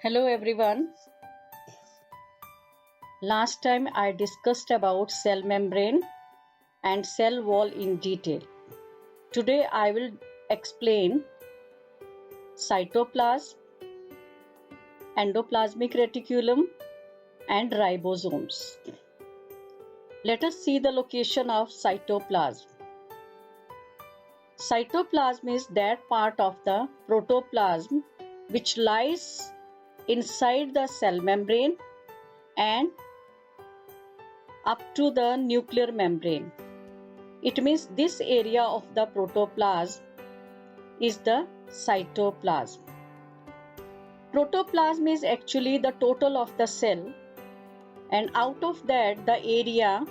Hello everyone. Last time I discussed about cell membrane and cell wall in detail. Today I will explain cytoplasm, endoplasmic reticulum and ribosomes. Let us see the location of cytoplasm. Cytoplasm is that part of the protoplasm which lies inside the cell membrane and up to the nuclear membrane. It means this area of the protoplasm is the cytoplasm. Protoplasm is actually the total of the cell, and out of that the area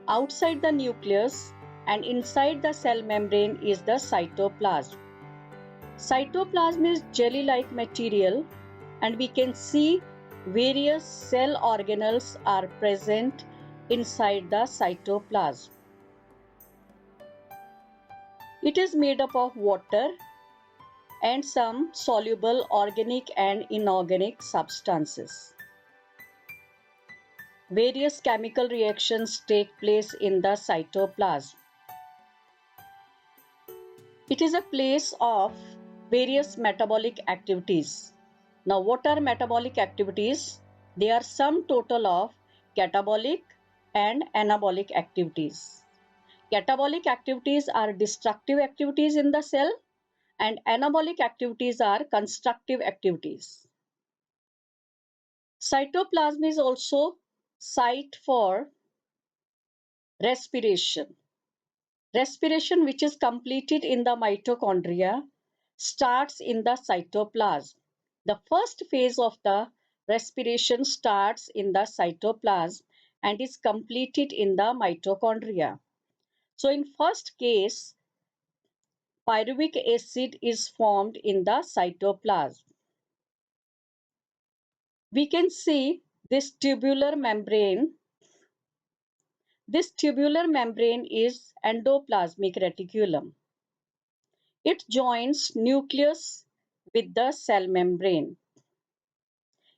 outside the nucleus and inside the cell membrane is the cytoplasm. Cytoplasm is jelly-like material, and we can see various cell organelles are present inside the cytoplasm. It is made up of water and some soluble organic and inorganic substances. Various chemical reactions take place in the cytoplasm. It is a place of various metabolic activities. Now, what are metabolic activities? They are sum total of catabolic and anabolic activities. Catabolic activities are destructive activities in the cell, and anabolic activities are constructive activities. Cytoplasm is also site for respiration. Respiration, which is completed in the mitochondria, starts in the cytoplasm. The first phase of the respiration starts in the cytoplasm and is completed in the mitochondria. So in first case, pyruvic acid is formed in the cytoplasm. We can see this tubular membrane. This tubular membrane is endoplasmic reticulum. It joins nucleus with the cell membrane.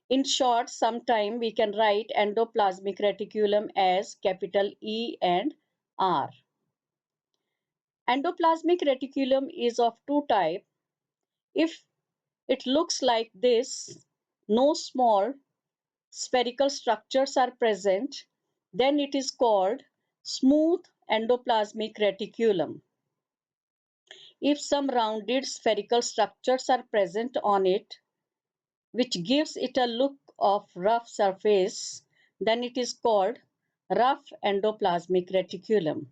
In short, sometime we can write endoplasmic reticulum as capital E and R. Endoplasmic reticulum is of two types. If it looks like this, no small spherical structures are present, then it is called smooth endoplasmic reticulum. If some rounded spherical structures are present on it, which gives it a look of rough surface, then it is called rough endoplasmic reticulum.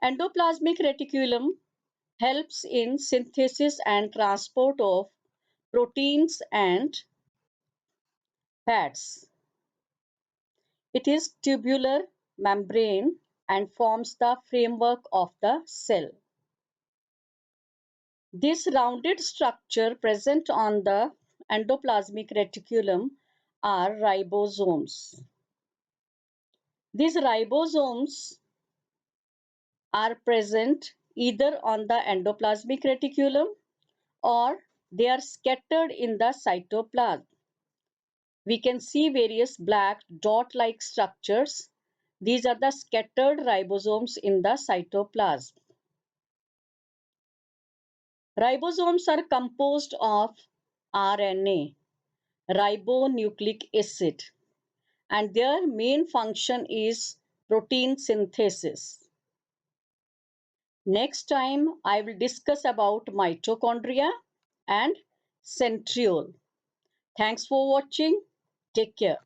Endoplasmic reticulum helps in synthesis and transport of proteins and fats. It is tubular membrane and forms the framework of the cell. This rounded structure present on the endoplasmic reticulum are ribosomes. These ribosomes are present either on the endoplasmic reticulum or they are scattered in the cytoplasm. We can see various black dot-like structures. These are the scattered ribosomes in the cytoplasm. Ribosomes are composed of RNA, ribonucleic acid, and their main function is protein synthesis. Next time, I will discuss about mitochondria and centriole. Thanks for watching. Take care.